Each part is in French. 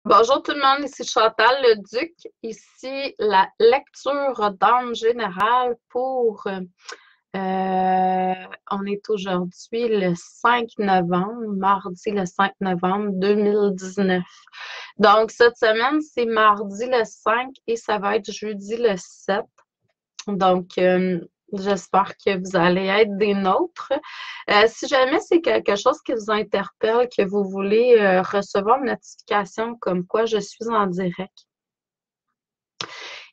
Bonjour tout le monde, ici Chantal le Duc. Ici la lecture d'âme générale pour, on est aujourd'hui le 5 novembre, mardi le 5 novembre 2019. Donc cette semaine, c'est mardi le 5 et ça va être jeudi le 7. Donc, j'espère que vous allez être des nôtres. Si jamais c'est quelque chose qui vous interpelle, que vous voulez recevoir une notification comme quoi je suis en direct,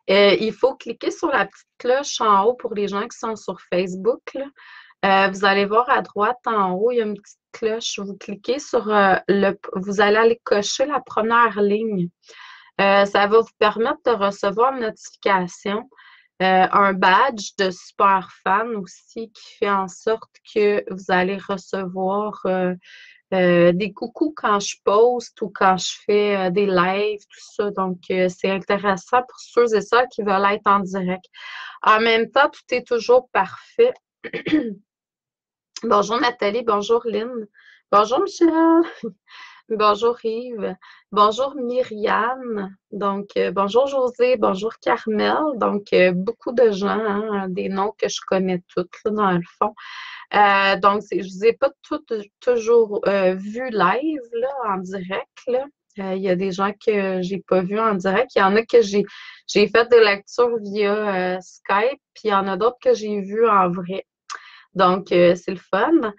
il faut cliquer sur la petite cloche en haut pour les gens qui sont sur Facebook, là. Vous allez voir à droite en haut, il y a une petite cloche. Vous cliquez sur vous allez aller cocher la première ligne. Ça va vous permettre de recevoir une notification, un badge de super fan aussi qui fait en sorte que vous allez recevoir des coucous quand je poste ou quand je fais des lives, tout ça. Donc, c'est intéressant pour ceux et celles qui veulent être en direct. En même temps, tout est toujours parfait. Bonjour Nathalie, bonjour Lynn, bonjour Michel. Bonjour Yves. Bonjour Myriam. Donc, bonjour José. Bonjour Carmel. Donc, beaucoup de gens, hein, des noms que je connais toutes, là, dans le fond. Donc, je ne vous ai pas toutes toujours vu live, là, en direct, là. Il y a des gens que j'ai pas vus en direct. Il y en a que j'ai fait des lectures via Skype, puis il y en a d'autres que j'ai vus en vrai. Donc, c'est le fun.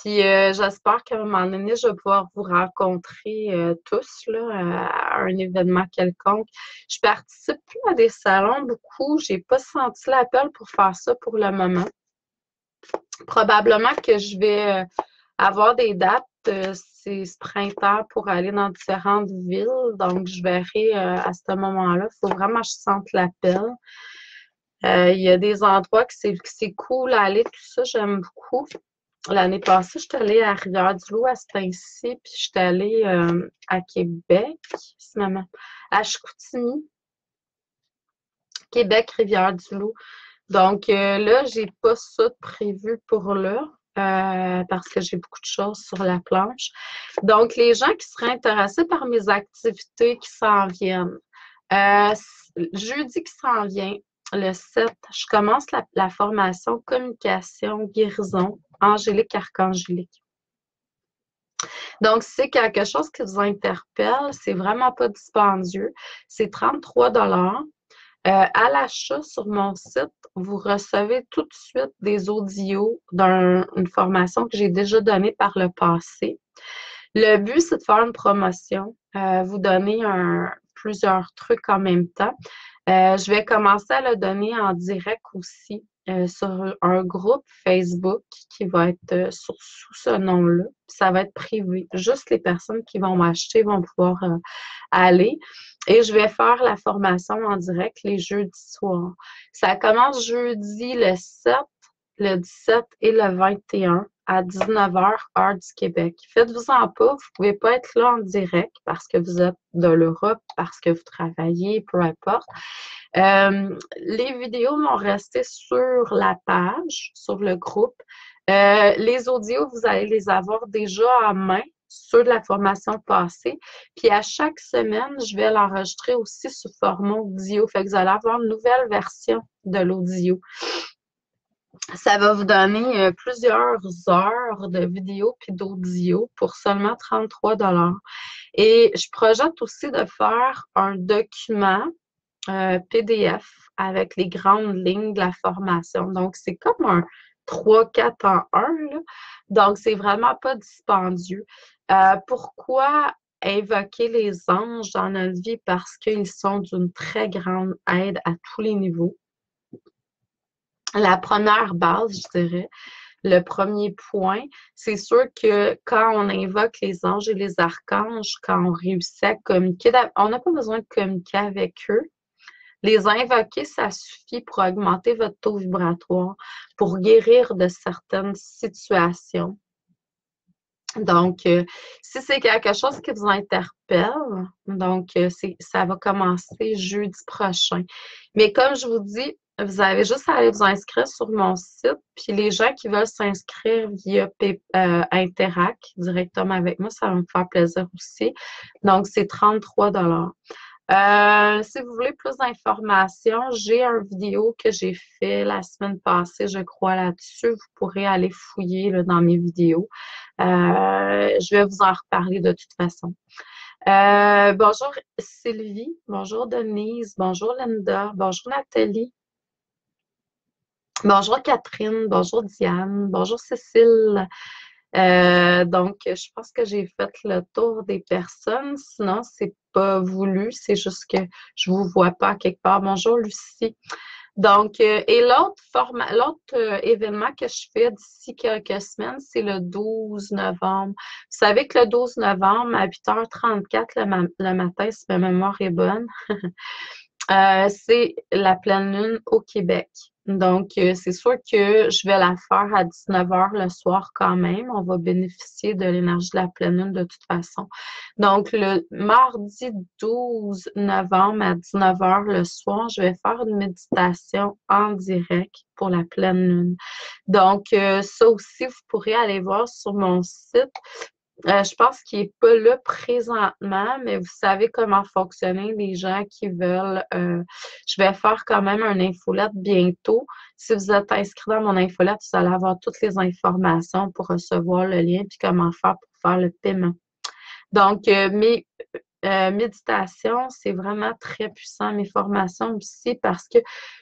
Puis j'espère qu'à un moment donné, je vais pouvoir vous rencontrer tous là, à un événement quelconque. Je participe plus à des salons beaucoup. J'ai pas senti l'appel pour faire ça pour le moment. Probablement que je vais avoir des dates ce printemps pour aller dans différentes villes. Donc, je verrai à ce moment-là. Il faut vraiment que je sente l'appel. Il y a des endroits que c'est cool à aller, tout ça, j'aime beaucoup. L'année passée, je suis allée à Rivière-du-Loup à ce temps-ci, puis je suis allée à Québec, à Chicoutimi, Québec, Rivière-du-Loup. Donc là, j'ai pas ça de prévu pour là, parce que j'ai beaucoup de choses sur la planche. Donc, les gens qui seraient intéressés par mes activités qui s'en viennent, euh, jeudi qui s'en vient, le 7, je commence la formation communication, guérison, angélique, archangélique. Donc, si c'est quelque chose qui vous interpelle, c'est vraiment pas dispendieux. C'est 33 à l'achat sur mon site, vous recevez tout de suite des audios d'une formation que j'ai déjà donnée par le passé. Le but, c'est de faire une promotion, vous donner plusieurs trucs en même temps. Je vais commencer à le donner en direct aussi sur un groupe Facebook qui va être sous ce nom-là. Ça va être privé. Juste les personnes qui vont m'acheter vont pouvoir aller. Et je vais faire la formation en direct les jeudis soirs. Ça commence jeudi le 7, le 17 et le 21 à 19h, heure du Québec. Faites-vous-en pas, vous ne pouvez pas être là en direct parce que vous êtes de l'Europe, parce que vous travaillez, peu importe. Les vidéos vont rester sur la page, sur le groupe. Les audios, vous allez les avoir déjà en main, ceux de la formation passée. Puis à chaque semaine, je vais l'enregistrer aussi sous format audio. Fait que vous allez avoir une nouvelle version de l'audio. Ça va vous donner plusieurs heures de vidéo puis d'audio pour seulement 33 $. Et je projette aussi de faire un document PDF avec les grandes lignes de la formation. Donc, c'est comme un 3-4 en 1, là. Donc, c'est vraiment pas dispendieux. Pourquoi invoquer les anges dans notre vie? Parce qu'ils sont d'une très grande aide à tous les niveaux. La première base, je dirais, le premier point, c'est sûr que quand on invoque les anges et les archanges, quand on réussit à communiquer, on n'a pas besoin de communiquer avec eux. Les invoquer, ça suffit pour augmenter votre taux vibratoire, pour guérir de certaines situations. Donc, si c'est quelque chose qui vous interpelle, donc ça va commencer jeudi prochain. Mais comme je vous dis, Vous avez juste à aller vous inscrire sur mon site. Puis les gens qui veulent s'inscrire via Interac directement avec moi, ça va me faire plaisir aussi. Donc, c'est 33 si vous voulez plus d'informations, j'ai une vidéo que j'ai fait la semaine passée, je crois, là-dessus. Vous pourrez aller fouiller là, dans mes vidéos. Je vais vous en reparler de toute façon. Bonjour Sylvie, bonjour Denise, bonjour Linda, bonjour Nathalie, bonjour Catherine, bonjour Diane, bonjour Cécile. Donc, je pense que j'ai fait le tour des personnes. Sinon, c'est pas voulu, c'est juste que je vous vois pas quelque part. Bonjour Lucie. Donc, et l'autre événement que je fais d'ici quelques semaines, c'est le 12 novembre. Vous savez que le 12 novembre, à 8h34 le matin, si ma mémoire est bonne, c'est la pleine lune au Québec. Donc, c'est sûr que je vais la faire à 19h le soir quand même. On va bénéficier de l'énergie de la pleine lune de toute façon. Donc, le mardi 12 novembre à 19h le soir, je vais faire une méditation en direct pour la pleine lune. Donc, ça aussi, vous pourrez aller voir sur mon site. Je pense qu'il n'est pas là présentement, mais vous savez comment fonctionner les gens qui veulent. Je vais faire quand même un infolette bientôt. Si vous êtes inscrit dans mon infolette, vous allez avoir toutes les informations pour recevoir le lien puis comment faire pour faire le paiement. Donc, mes méditations, c'est vraiment très puissant. Mes formations aussi parce que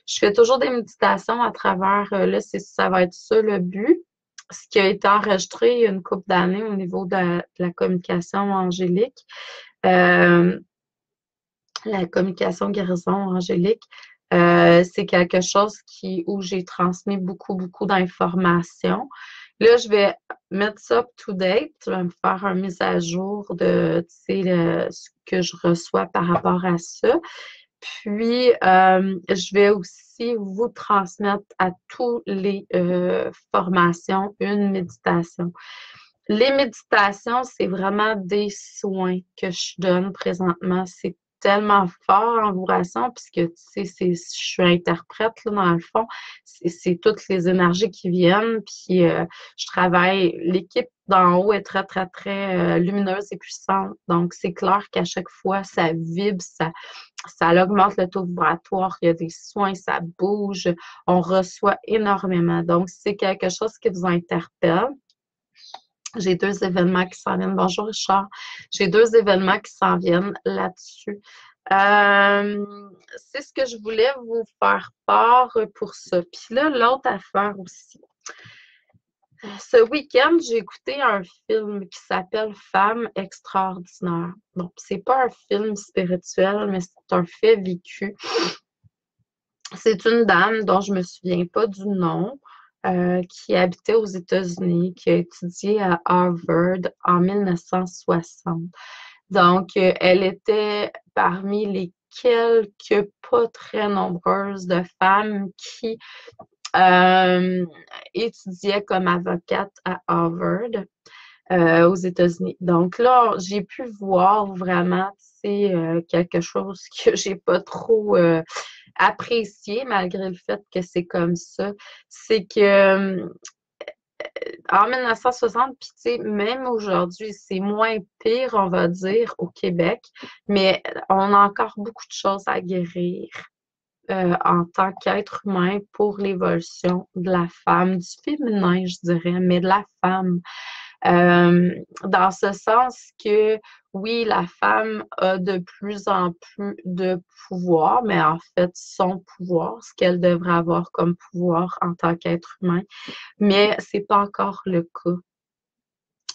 je fais toujours des méditations à travers, là, ça va être ça le but ce qui a été enregistré il y a une couple d'années au niveau de la communication angélique, euh, la communication guérison angélique. C'est quelque chose où j'ai transmis beaucoup, beaucoup d'informations. Là, je vais mettre ça up to date. Je vais me faire une mise à jour de ce que je reçois par rapport à ça. Puis, je vais aussi vous transmettre à tous les formations une méditation. Les méditations, c'est vraiment des soins que je donne présentement. C'est tellement fort en vibration, puisque tu sais, je suis interprète là, dans le fond. C'est toutes les énergies qui viennent. Puis je travaille, l'équipe d'en haut est très, très, très lumineuse et puissante. Donc, c'est clair qu'à chaque fois, ça vibre, ça augmente le taux vibratoire, il y a des soins, ça bouge, on reçoit énormément. Donc, si c'est quelque chose qui vous interpelle, j'ai deux événements qui s'en viennent. Bonjour Richard. J'ai deux événements qui s'en viennent là-dessus. C'est ce que je voulais vous faire part pour ça. Puis là, l'autre affaire aussi. Ce week-end, j'ai écouté un film qui s'appelle Femmes extraordinaires. Bon, c'est pas un film spirituel, mais c'est un fait vécu. C'est une dame dont je me souviens pas du nom, qui habitait aux États-Unis, qui a étudié à Harvard en 1960. Donc, elle était parmi les quelques pas très nombreuses de femmes qui étudiaient comme avocate à Harvard aux États-Unis. Donc là, j'ai pu voir vraiment, quelque chose que j'ai pas trop apprécié malgré le fait que c'est comme ça. C'est que en 1960, puis tu sais, même aujourd'hui, c'est moins pire, on va dire, au Québec, mais on a encore beaucoup de choses à guérir en tant qu'être humain pour l'évolution de la femme, du féminin, je dirais, mais de la femme. Dans ce sens que, oui, la femme a de plus en plus de pouvoir, mais en fait, son pouvoir, ce qu'elle devrait avoir comme pouvoir en tant qu'être humain, mais c'est pas encore le cas.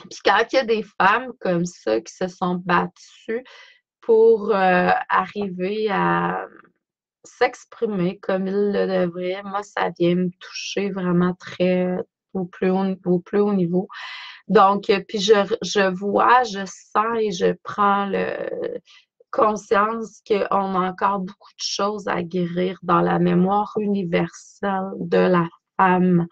Puis quand il y a des femmes comme ça qui se sont battues pour arriver à s'exprimer comme ils le devraient, moi, ça vient me toucher vraiment très au plus haut niveau. Donc, puis je vois, je sens et je prends conscience qu'on a encore beaucoup de choses à guérir dans la mémoire universelle de la femme.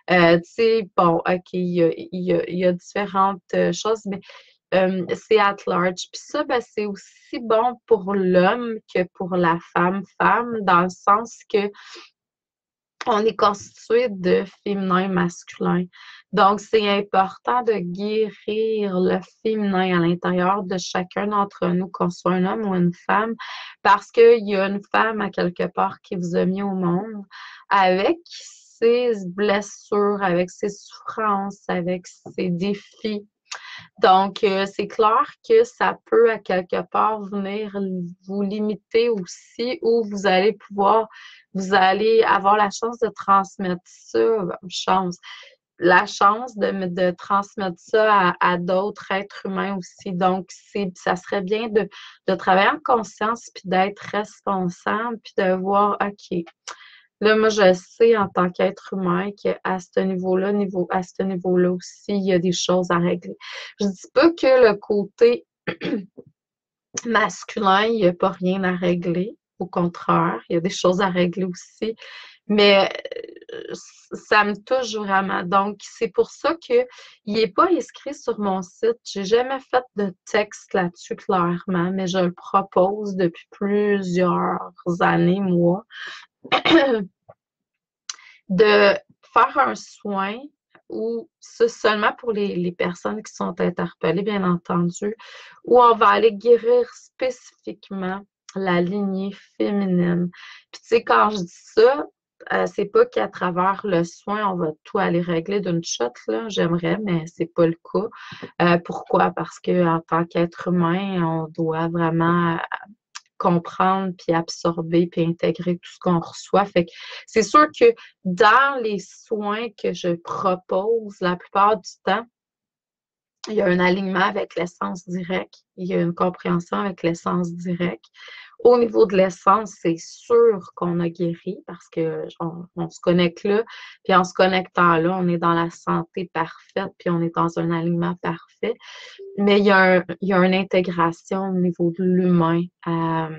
Tu sais, bon, OK, il y a différentes choses, mais c'est at large. Puis ça, ben, c'est aussi bon pour l'homme que pour la femme, dans le sens que on est constitué de féminin et masculin. Donc, c'est important de guérir le féminin à l'intérieur de chacun d'entre nous, qu'on soit un homme ou une femme, parce qu'il y a une femme à quelque part qui vous a mis au monde avec ses blessures, avec ses souffrances, avec ses défis. Donc, c'est clair que ça peut à quelque part venir vous limiter aussi, ou vous allez avoir la chance de transmettre ça, la chance de transmettre ça à d'autres êtres humains aussi. Donc, ça serait bien de travailler en conscience, puis d'être responsable, puis de voir, OK, là, moi, je sais en tant qu'être humain qu'à ce niveau-là, à ce niveau-là aussi, il y a des choses à régler. Je dis pas que le côté masculin, il n'y a pas rien à régler. Au contraire, il y a des choses à régler aussi. Mais ça me touche vraiment. Donc, c'est pour ça qu'il n'est pas inscrit sur mon site. J'ai jamais fait de texte là-dessus clairement, mais je le propose depuis plusieurs années, moi. De faire un soin ou c'est seulement pour les personnes qui sont interpellées, bien entendu, où on va aller guérir spécifiquement la lignée féminine. Puis tu sais, quand je dis ça, c'est pas qu'à travers le soin, on va tout aller régler d'une shot, là. J'aimerais, mais c'est pas le cas. Pourquoi? Parce que en tant qu'être humain, on doit vraiment comprendre, puis absorber, puis intégrer tout ce qu'on reçoit. Fait que c'est sûr que dans les soins que je propose, la plupart du temps, il y a un alignement avec l'essence directe, il y a une compréhension avec l'essence directe. Au niveau de l'essence, c'est sûr qu'on a guéri parce qu'on se connecte là, puis en se connectant là, on est dans la santé parfaite, puis on est dans un alignement parfait. Mais il y a une intégration au niveau de l'humain à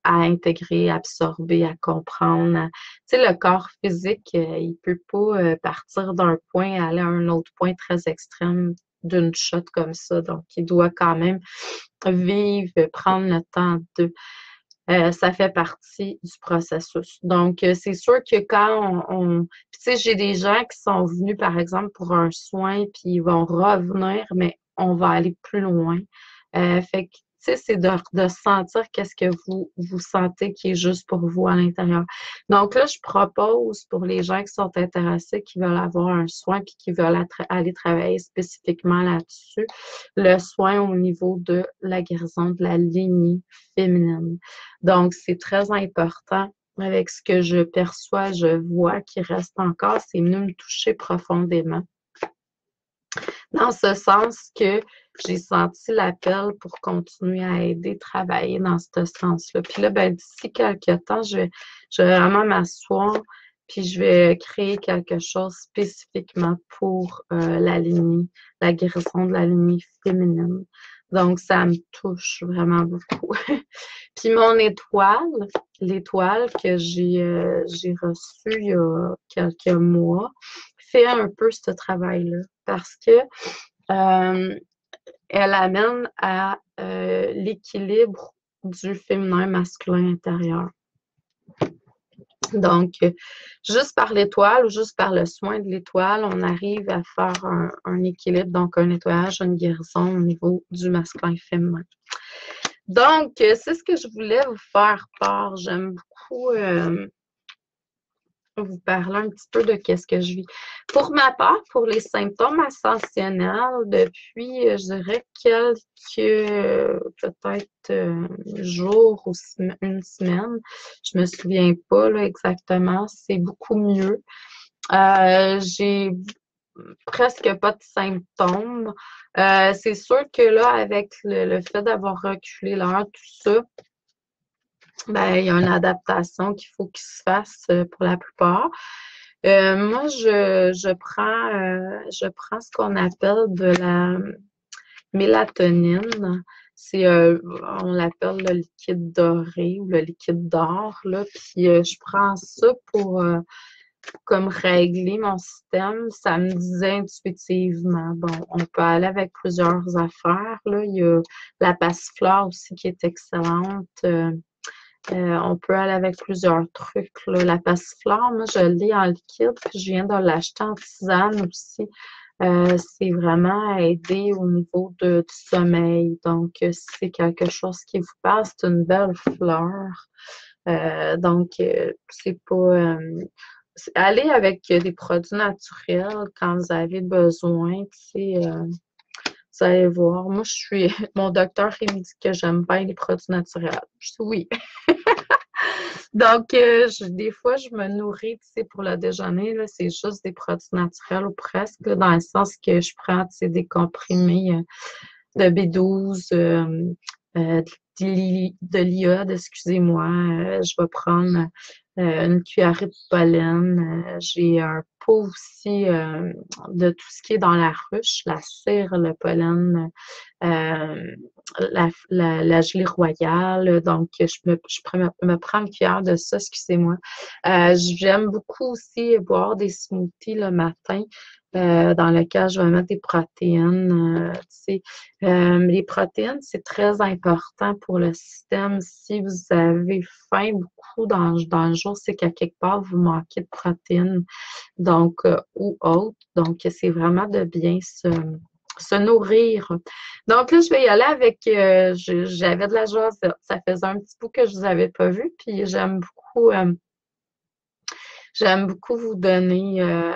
intégrer, à absorber, à comprendre. Tu sais, le corps physique, il peut pas partir d'un point et aller à un autre point très extrême d'une shot comme ça. Donc, il doit quand même vivre, prendre le temps de. Ça fait partie du processus. Donc, c'est sûr que quand tu sais, j'ai des gens qui sont venus, par exemple, pour un soin, puis ils vont revenir, mais on va aller plus loin. Fait que, tu sais, c'est de sentir qu'est-ce que vous sentez qui est juste pour vous à l'intérieur. Donc là, je propose pour les gens qui sont intéressés, qui veulent avoir un soin, puis qui veulent aller travailler spécifiquement là-dessus, le soin au niveau de la guérison de la lignée féminine. Donc, c'est très important avec ce que je perçois, je vois qui reste encore, c'est venu me toucher profondément. Dans ce sens que j'ai senti l'appel pour continuer à aider, travailler dans ce sens-là. Puis là, ben, d'ici quelques temps, je vais vraiment m'asseoir, puis je vais créer quelque chose spécifiquement pour la guérison de la lignée féminine. Donc, ça me touche vraiment beaucoup. Puis mon l'étoile que j'ai reçue il y a quelques mois, fait un peu ce travail-là parce que elle amène à l'équilibre du féminin masculin intérieur. Donc, juste par l'étoile ou juste par le soin de l'étoile, on arrive à faire un équilibre, donc un nettoyage, une guérison au niveau du masculin et féminin. Donc, c'est ce que je voulais vous faire part. J'aime beaucoup vous parler un petit peu de qu'est-ce que je vis. Pour ma part, pour les symptômes ascensionnels, depuis, je dirais, peut-être jours ou une semaine, je me souviens pas là, exactement, c'est beaucoup mieux. J'ai presque pas de symptômes. C'est sûr que là, avec le fait d'avoir reculé l'heure, tout ça, ben, il y a une adaptation qu'il faut qu'il se fasse pour la plupart. Moi, je prends ce qu'on appelle de la mélatonine. On l'appelle le liquide doré ou le liquide d'or, là. Puis je prends ça pour comme régler mon système. Ça me disait intuitivement. Bon, on peut aller avec plusieurs affaires, là. Il y a la passiflore aussi qui est excellente. On peut aller avec plusieurs trucs, là. La passiflore, moi, je l'ai en liquide, puis je viens de l'acheter en tisane aussi. C'est vraiment à aider au niveau du sommeil. Donc, si c'est quelque chose qui vous parle, c'est une belle fleur. C'est pas... allez avec des produits naturels quand vous avez besoin, tu sais, vous allez voir. Moi, mon docteur, il me dit que j'aime bien les produits naturels. Je dis oui. Donc, des fois, je me nourris, tu sais, pour le déjeuner, là, c'est juste des produits naturels ou presque, là, dans le sens que je prends, tu sais, des comprimés de B12, de l'iode, excusez-moi. Je vais prendre une cuillerée de pollen. J'ai un pot aussi de tout ce qui est dans la ruche, la cire, le pollen, euh, la gelée royale. Donc, me prends une cuillère de ça, excusez-moi. J'aime beaucoup aussi boire des smoothies le matin. Dans lequel je vais mettre des protéines. Tu sais, les protéines, c'est très important pour le système. Si vous avez faim beaucoup dans le jour, c'est qu'à quelque part, vous manquez de protéines, donc, ou autre. Donc, c'est vraiment de bien se nourrir. Donc là, je vais y aller avec, j'avais de la joie, ça faisait un petit bout que je ne vous avais pas vu, puis j'aime beaucoup vous donner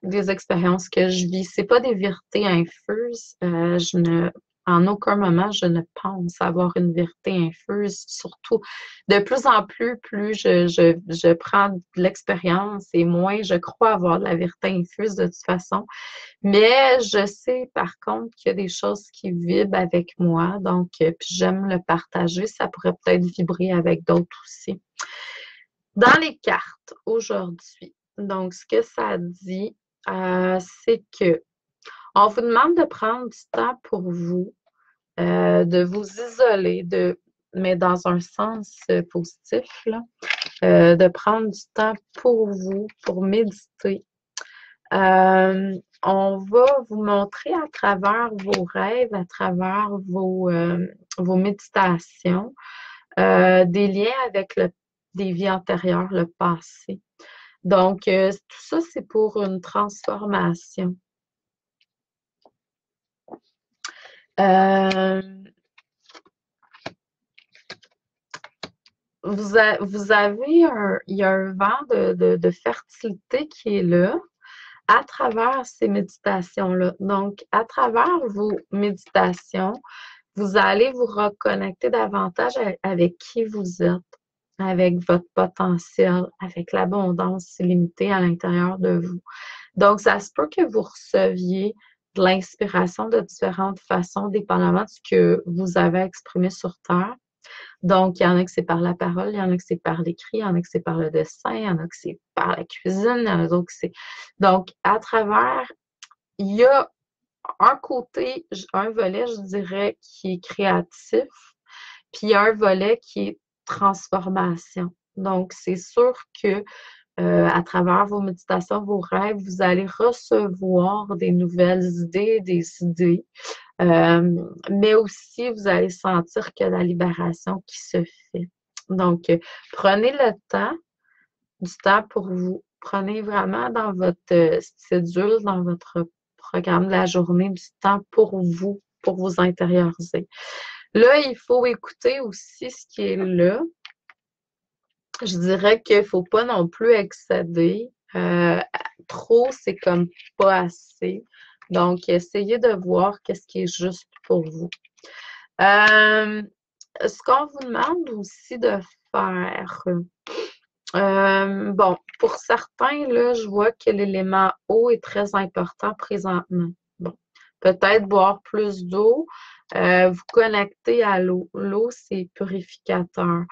des expériences que je vis. C'est pas des vérités infuses. En aucun moment, je ne pense avoir une vérité infuse. Surtout, de plus en plus je prends de l'expérience et moins je crois avoir de la vérité infuse de toute façon. Mais je sais par contre qu'il y a des choses qui vibrent avec moi. Donc, puis j'aime le partager. Ça pourrait peut-être vibrer avec d'autres aussi. Dans les cartes aujourd'hui, donc ce que ça dit, c'est que on vous demande de prendre du temps pour vous, de vous isoler, mais dans un sens positif, là, de prendre du temps pour vous, pour méditer. On va vous montrer à travers vos rêves, à travers vos méditations, des liens avec des vies antérieures, le passé. Donc, tout ça, c'est pour une transformation. Vous avez il y a un vent de fertilité qui est là à travers ces méditations-là. Donc, à travers vos méditations, vous allez vous reconnecter davantage avec qui vous êtes, avec votre potentiel, avec l'abondance illimitée à l'intérieur de vous. Donc, ça se peut que vous receviez de l'inspiration de différentes façons, dépendamment de ce que vous avez exprimé sur Terre. Donc, il y en a que c'est par la parole, il y en a que c'est par l'écrit, il y en a que c'est par le dessin, il y en a que c'est par la cuisine, il y en a d'autres que c'est... Donc, à travers, il y a un côté, un volet, je dirais, qui est créatif, puis il y a un volet qui est transformation. Donc, c'est sûr que à travers vos méditations, vos rêves, vous allez recevoir des nouvelles idées, des idées, mais aussi vous allez sentir que la libération qui se fait. Donc, prenez le temps, du temps pour vous. Prenez vraiment dans votre cédule, dans votre programme de la journée, du temps pour vous intérioriser. Là, il faut écouter aussi ce qui est là. Je dirais qu'il ne faut pas non plus excéder. Trop, c'est comme pas assez. Donc, essayez de voir qu'est-ce qui est juste pour vous. Ce qu'on vous demande aussi de faire, bon, pour certains, là, je vois que l'élément eau est très important présentement. Bon, peut-être boire plus d'eau, vous connecter à l'eau. L'eau, c'est purificateur.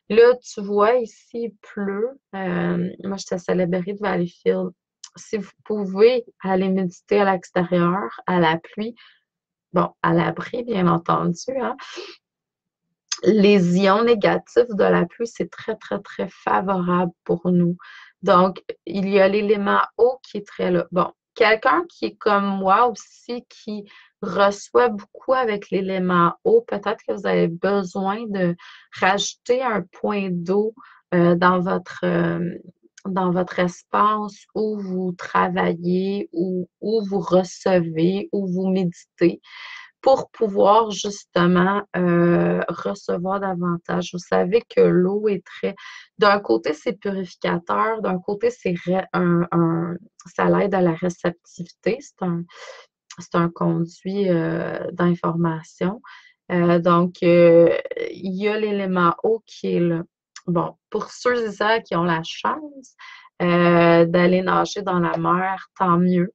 Là, tu vois, ici, il pleut. Moi, je suis à Salaberry de Valleyfield. Si vous pouvez aller méditer à l'extérieur, à la pluie, bon, à l'abri, bien entendu, hein. Les ions négatifs de la pluie, c'est très, très, très favorable pour nous. Donc, il y a l'élément eau qui est très là. Bon, quelqu'un qui est comme moi aussi, qui reçoit beaucoup avec l'élément eau, peut-être que vous avez besoin de rajouter un point d'eau dans votre espace où vous travaillez, où vous recevez, où vous méditez pour pouvoir justement recevoir davantage. Vous savez que l'eau est très... D'un côté, c'est purificateur, d'un côté, ça l'aide à la réceptivité. C'est un conduit d'information. Il y a l'élément eau qui est là. Bon, pour ceux et celles qui ont la chance d'aller nager dans la mer, tant mieux.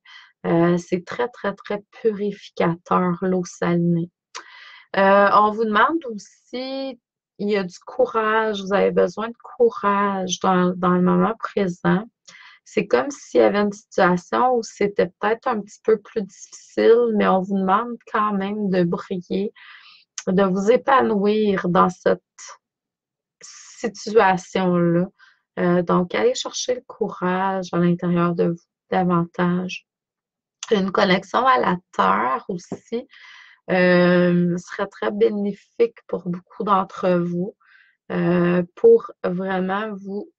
C'est très, très, très purificateur, l'eau salinée. On vous demande aussi, il y a du courage, vous avez besoin de courage dans le moment présent. C'est comme s'il y avait une situation où c'était peut-être un petit peu plus difficile, mais on vous demande quand même de briller, de vous épanouir dans cette situation-là. Donc, allez chercher le courage à l'intérieur de vous davantage. Une connexion à la terre aussi serait très bénéfique pour beaucoup d'entre vous pour vraiment vous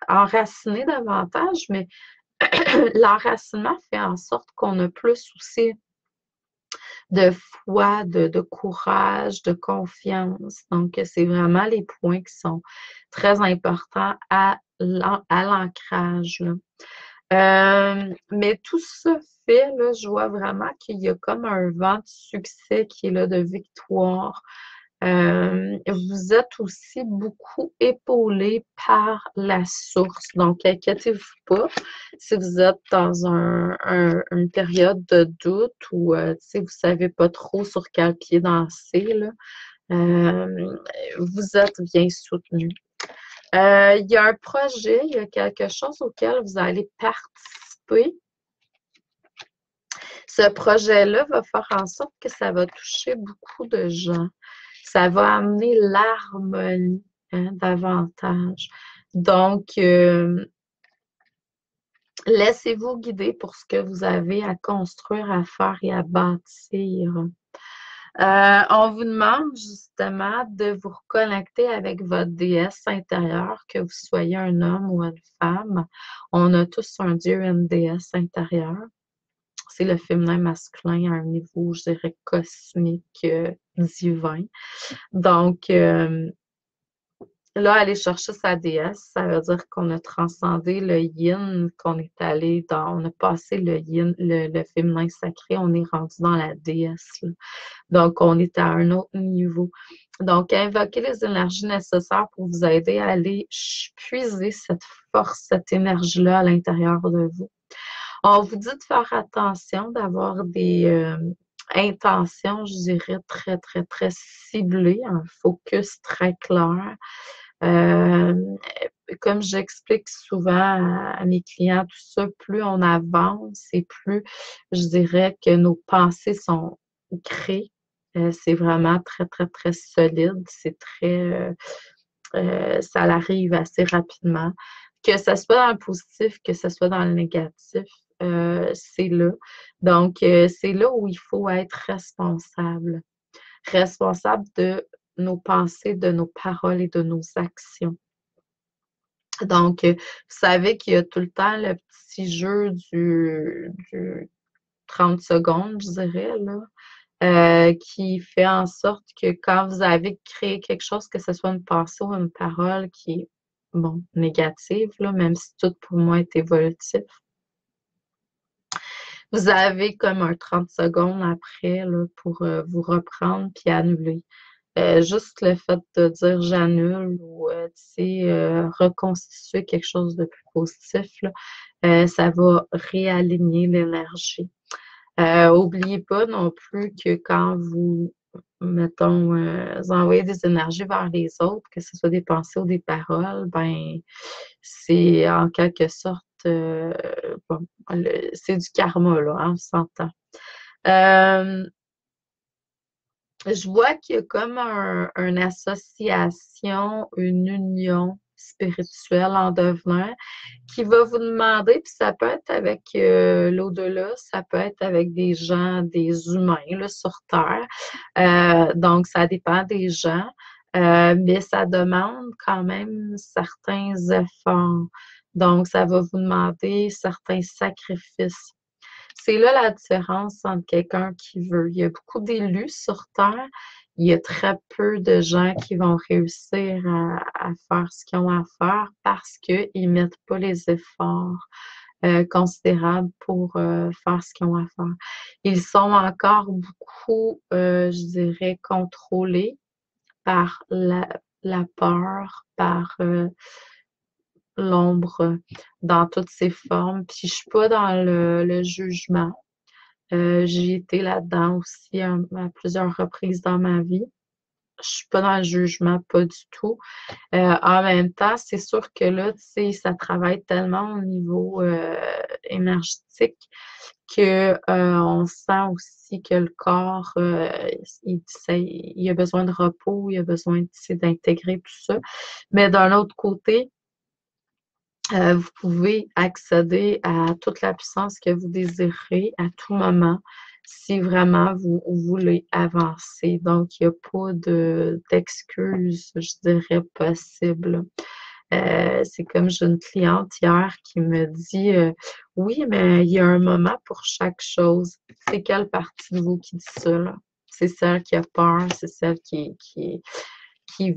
enraciner davantage, mais l'enracinement fait en sorte qu'on a plus aussi de foi, de courage, de confiance. Donc, c'est vraiment les points qui sont très importants à l'ancrage. Mais tout ça fait, là, je vois vraiment qu'il y a comme un vent de succès qui est là, de victoire. Vous êtes aussi beaucoup épaulé par la source. Donc, inquiétez-vous pas si vous êtes dans une période de doute ou si vous ne savez pas trop sur quel pied danser, là, vous êtes bien soutenu. Il y a un projet, il y a quelque chose auquel vous allez participer. Ce projet-là va faire en sorte que ça va toucher beaucoup de gens. Ça va amener l'harmonie davantage. Donc, laissez-vous guider pour ce que vous avez à construire, à faire et à bâtir. On vous demande justement de vous reconnecter avec votre déesse intérieure, que vous soyez un homme ou une femme. On a tous un dieu et une déesse intérieure. C'est le féminin masculin à un niveau, je dirais, cosmique, divin. Donc, là, aller chercher sa déesse, ça veut dire qu'on a transcendé le yin, qu'on est allé on a passé le yin, le féminin sacré, on est rendu dans la déesse, là. Donc, on est à un autre niveau. Donc, invoquez les énergies nécessaires pour vous aider à aller puiser cette force, cette énergie-là à l'intérieur de vous. On vous dit de faire attention, d'avoir des intentions, je dirais, très, très, très ciblées, un focus très clair. Euh, Comme j'explique souvent à mes clients, tout ça, plus on avance et plus je dirais que nos pensées sont créées. C'est vraiment très, très, très solide. C'est ça arrive assez rapidement. Que ce soit dans le positif, que ce soit dans le négatif, c'est là. Donc, c'est là où il faut être responsable. Responsable de nos pensées, de nos paroles et de nos actions. Donc, vous savez qu'il y a tout le temps le petit jeu du 30 secondes, je dirais, là, qui fait en sorte que quand vous avez créé quelque chose, que ce soit une pensée ou une parole qui est, bon, négative, là, même si tout pour moi est évolutif, vous avez comme un 30 secondes après là, pour vous reprendre puis annuler. Juste le fait de dire j'annule ou reconstituer quelque chose de plus positif, là, ça va réaligner l'énergie. Oubliez pas non plus que quand vous, mettons, vous envoyez des énergies vers les autres, que ce soit des pensées ou des paroles, ben c'est en quelque sorte bon, c'est du karma, là, hein, on s'entend. Euh, je vois qu'il y a comme une association, une union spirituel en devenir, qui va vous demander, puis ça peut être avec l'au-delà, ça peut être avec des gens, des humains là, sur Terre. Donc, ça dépend des gens, mais ça demande quand même certains efforts. Donc, ça va vous demander certains sacrifices. C'est là la différence entre quelqu'un qui veut. Il y a beaucoup d'élus sur Terre. Il y a très peu de gens qui vont réussir à faire ce qu'ils ont à faire parce qu'ils ne mettent pas les efforts considérables pour faire ce qu'ils ont à faire. Ils sont encore beaucoup, je dirais, contrôlés par la peur, par l'ombre dans toutes ses formes. Puis je suis pas dans le jugement. J'ai été là-dedans aussi à plusieurs reprises dans ma vie. Je suis pas dans le jugement, pas du tout. En même temps, c'est sûr que là, tu sais, ça travaille tellement au niveau énergétique que on sent aussi que le corps, il a besoin de repos, il a besoin d'intégrer tout ça. Mais d'un autre côté, vous pouvez accéder à toute la puissance que vous désirez à tout moment si vraiment vous voulez avancer. Donc, il n'y a pas d'excuses, je dirais, possibles. C'est comme j'ai une cliente hier qui me dit oui, mais il y a un moment pour chaque chose. C'est quelle partie de vous qui dit ça, là? C'est celle qui a peur, c'est celle qui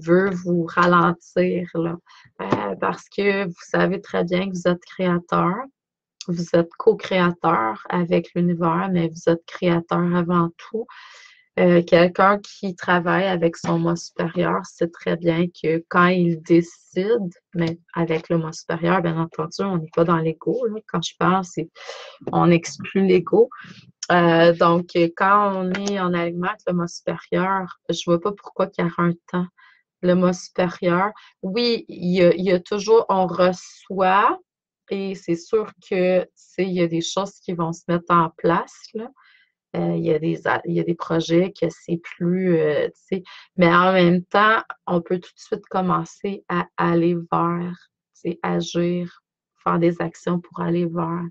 veut vous ralentir, là. Parce que vous savez très bien que vous êtes créateur, vous êtes co-créateur avec l'univers, mais vous êtes créateur avant tout. Quelqu'un qui travaille avec son moi supérieur sait très bien que quand il décide, mais avec le moi supérieur, bien entendu, on n'est pas dans l'ego. Quand je parle, c'est on exclut l'ego. Donc, quand on est en alignement avec le moi supérieur, je vois pas pourquoi il y aura un temps. Le moi supérieur, oui, il y a toujours, on reçoit, et c'est sûr que, tu sais, il y a des choses qui vont se mettre en place, là. Il y a des projets que c'est plus, tu sais, mais en même temps, on peut tout de suite commencer à aller vers, tu sais, agir, faire des actions pour aller vers.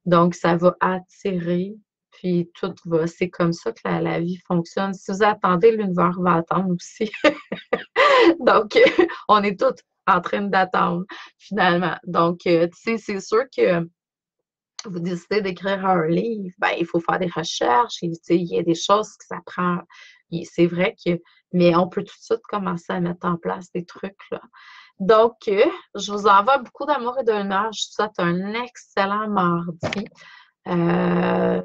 Donc, ça va attirer, puis tout va. C'est comme ça que la vie fonctionne. Si vous attendez, l'univers va attendre aussi. Donc, on est tous en train d'attendre, finalement. Donc, tu sais, c'est sûr que vous décidez d'écrire un livre, ben, il faut faire des recherches, tu sais, il y a des choses que ça prend. C'est vrai que, mais on peut tout de suite commencer à mettre en place des trucs, là. Donc, je vous envoie beaucoup d'amour et de lumière. Je vous souhaite un excellent mardi. Euh,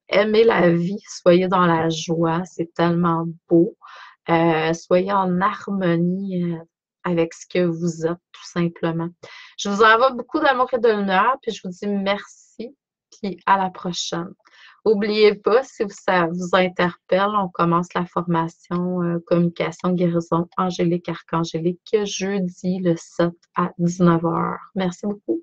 Aimez la vie, soyez dans la joie, c'est tellement beau. Soyez en harmonie avec ce que vous êtes, tout simplement. Je vous envoie beaucoup d'amour et de lumière, puis je vous dis merci, puis à la prochaine. N'oubliez pas, si ça vous interpelle, on commence la formation communication, guérison, angélique, archangélique, jeudi le 7 à 19h. Merci beaucoup.